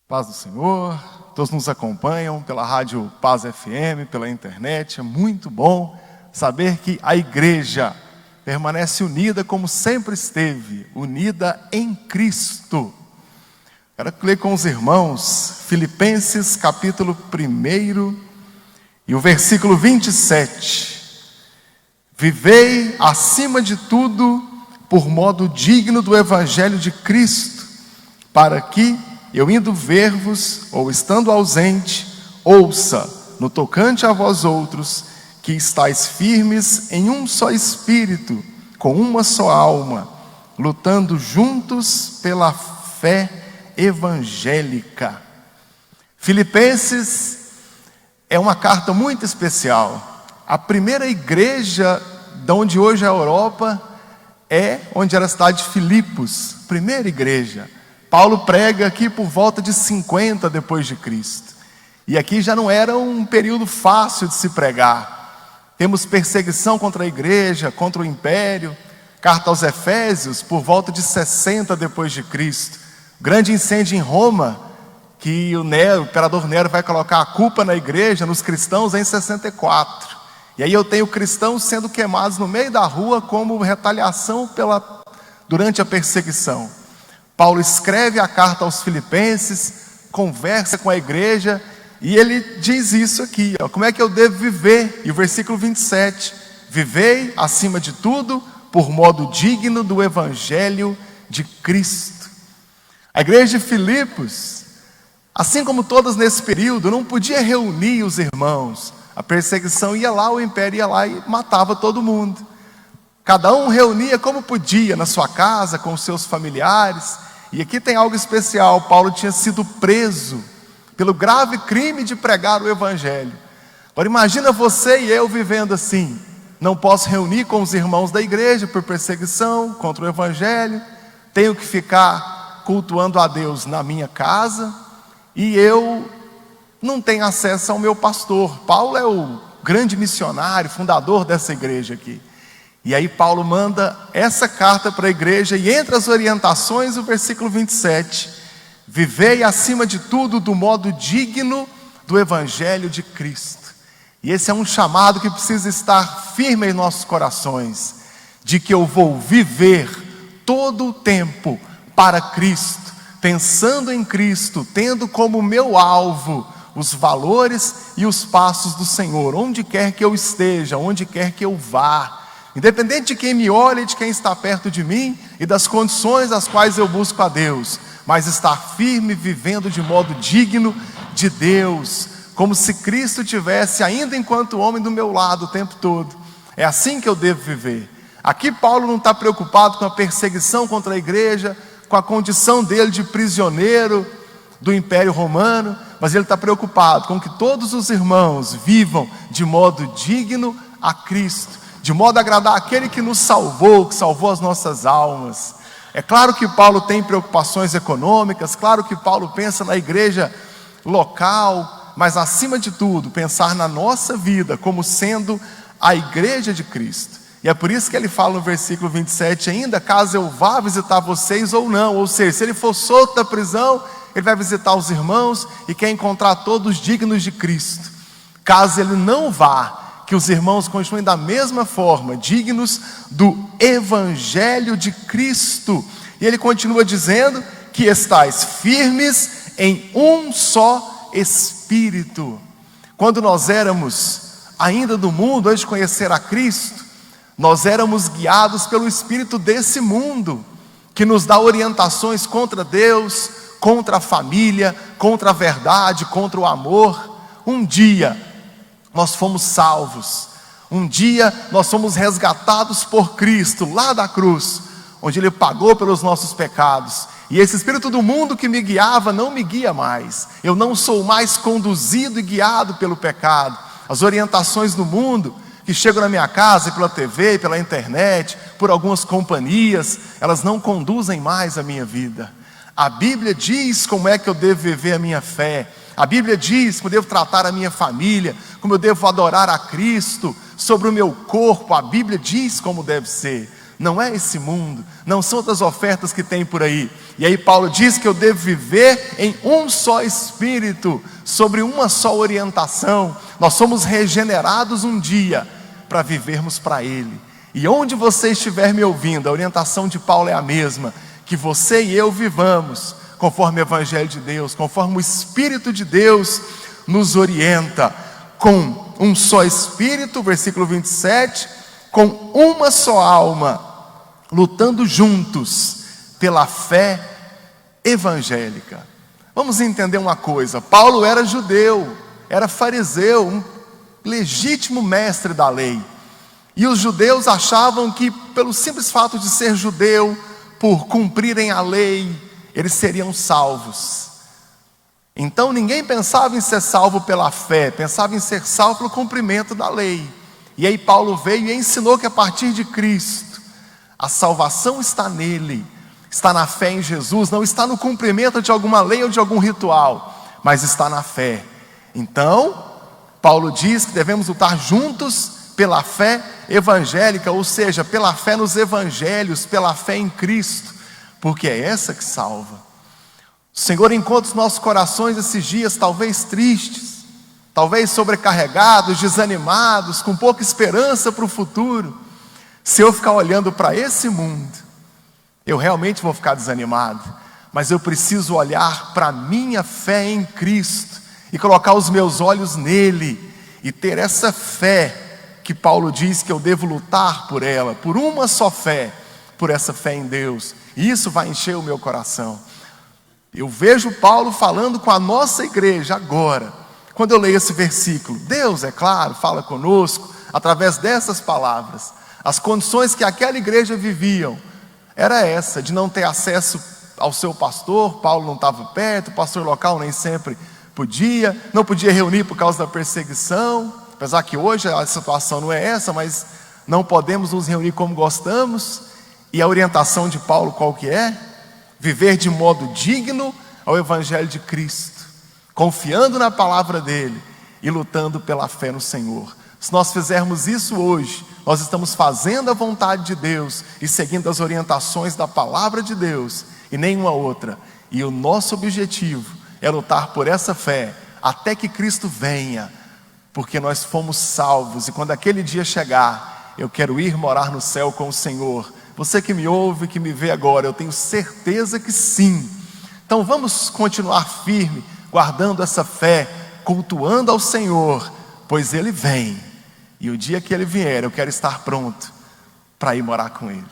Paz do Senhor, todos nos acompanham pela rádio Paz FM, pela internet. É muito bom saber que a igreja permanece unida como sempre esteve, unida em Cristo. Quero ler com os irmãos Filipenses capítulo 1 e o versículo 27. Vivei acima de tudo por modo digno do evangelho de Cristo, para que eu indo ver-vos, ou estando ausente, ouça, no tocante a vós outros, que estáis firmes em um só espírito, com uma só alma, lutando juntos pela fé evangélica. Filipenses é uma carta muito especial. A primeira igreja de onde hoje é a Europa é onde era a cidade de Filipos, primeira igreja. Paulo prega aqui por volta de 50 depois de Cristo. E aqui já não era um período fácil de se pregar. Temos perseguição contra a igreja, contra o império. Carta aos Efésios, por volta de 60 depois de Cristo. Grande incêndio em Roma, que o imperador Nero vai colocar a culpa na igreja, nos cristãos, em 64. E aí eu tenho cristãos sendo queimados no meio da rua como retaliação durante a perseguição. Paulo escreve a carta aos Filipenses, conversa com a igreja, e ele diz isso aqui, como é que eu devo viver? E o versículo 27, vivei acima de tudo, por modo digno do evangelho de Cristo. A igreja de Filipos, assim como todas nesse período, não podia reunir os irmãos. A perseguição ia lá, o império ia lá e matava todo mundo. Cada um reunia como podia, na sua casa, com os seus familiares. E aqui tem algo especial. Paulo tinha sido preso pelo grave crime de pregar o evangelho. Agora imagina você e eu vivendo assim. Não posso reunir com os irmãos da igreja por perseguição contra o evangelho. Tenho que ficar cultuando a Deus na minha casa. E eu não tenho acesso ao meu pastor. Paulo é o grande missionário, fundador dessa igreja aqui. E aí Paulo manda essa carta para a igreja, e entre as orientações, o versículo 27, vivei acima de tudo do modo digno do evangelho de Cristo. E esse é um chamado que precisa estar firme em nossos corações, de que eu vou viver todo o tempo para Cristo, pensando em Cristo, tendo como meu alvo os valores e os passos do Senhor, onde quer que eu esteja, onde quer que eu vá. Independente de quem me olha e de quem está perto de mim e das condições às quais eu busco a Deus, mas estar firme, vivendo de modo digno de Deus, como se Cristo tivesse ainda enquanto homem do meu lado o tempo todo. É assim que eu devo viver. Aqui Paulo não está preocupado com a perseguição contra a igreja, com a condição dele de prisioneiro do Império Romano, mas ele está preocupado com que todos os irmãos vivam de modo digno a Cristo, de modo a agradar aquele que nos salvou, que salvou as nossas almas. É claro que Paulo tem preocupações econômicas, claro que Paulo pensa na igreja local, mas acima de tudo, pensar na nossa vida como sendo a igreja de Cristo. E é por isso que ele fala no versículo 27 ainda, caso eu vá visitar vocês ou não, ou seja, se ele for solto da prisão, ele vai visitar os irmãos e quer encontrar todos dignos de Cristo. Caso ele não vá, que os irmãos continuem da mesma forma, dignos do evangelho de Cristo. E ele continua dizendo que estáis firmes em um só espírito. Quando nós éramos ainda do mundo, antes de conhecer a Cristo, nós éramos guiados pelo espírito desse mundo, que nos dá orientações contra Deus, contra a família, contra a verdade, contra o amor. Um dia nós fomos salvos, um dia nós fomos resgatados por Cristo, lá da cruz, onde Ele pagou pelos nossos pecados, e esse espírito do mundo que me guiava, não me guia mais, eu não sou mais conduzido e guiado pelo pecado. As orientações do mundo, que chegam na minha casa, pela TV, pela internet, por algumas companhias, elas não conduzem mais a minha vida. A Bíblia diz como é que eu devo viver a minha fé. A Bíblia diz como eu devo tratar a minha família, como eu devo adorar a Cristo. Sobre o meu corpo, a Bíblia diz como deve ser. não é esse mundo, não são outras ofertas que tem por aí. E aí Paulo diz que eu devo viver em um só espírito, sobre uma só orientação. Nós somos regenerados um dia para vivermos para Ele. E onde você estiver me ouvindo, a orientação de Paulo é a mesma, que você e eu vivamos conforme o Evangelho de Deus, conforme o Espírito de Deus nos orienta, com um só Espírito, versículo 27, com uma só alma, lutando juntos pela fé evangélica. Vamos entender uma coisa: Paulo era judeu, era fariseu, um legítimo mestre da lei, e os judeus achavam que pelo simples fato de ser judeu, por cumprirem a lei, eles seriam salvos. Então ninguém pensava em ser salvo pela fé, pensava em ser salvo pelo cumprimento da lei. E aí Paulo veio e ensinou que a partir de Cristo, a salvação está nele, está na fé em Jesus, não está no cumprimento de alguma lei ou de algum ritual, mas está na fé. Então, Paulo diz que devemos lutar juntos pela fé evangélica, ou seja, pela fé nos evangelhos, pela fé em Cristo, porque é essa que salva. O Senhor encontra os nossos corações esses dias talvez tristes, talvez sobrecarregados, desanimados, com pouca esperança para o futuro. Se eu ficar olhando para esse mundo, eu realmente vou ficar desanimado, mas eu preciso olhar para a minha fé em Cristo, e colocar os meus olhos nele, e ter essa fé, que Paulo diz que eu devo lutar por ela, por uma só fé, por essa fé em Deus, e isso vai encher o meu coração. Eu vejo Paulo falando com a nossa igreja agora, quando eu leio esse versículo. Deus, é claro, fala conosco, através dessas palavras. As condições que aquela igreja viviam, era essa, de não ter acesso ao seu pastor. Paulo não estava perto, o pastor local nem sempre podia, não podia reunir por causa da perseguição, apesar que hoje a situação não é essa, mas não podemos nos reunir como gostamos. E a orientação de Paulo qual que é? Viver de modo digno ao Evangelho de Cristo, confiando na palavra dele e lutando pela fé no Senhor. Se nós fizermos isso hoje, nós estamos fazendo a vontade de Deus e seguindo as orientações da palavra de Deus e nenhuma outra. E o nosso objetivo é lutar por essa fé até que Cristo venha, porque nós fomos salvos, e quando aquele dia chegar, eu quero ir morar no céu com o Senhor. Você que me ouve, que me vê agora, eu tenho certeza que sim. Então vamos continuar firme, guardando essa fé, cultuando ao Senhor, pois Ele vem, e o dia que Ele vier, eu quero estar pronto para ir morar com Ele.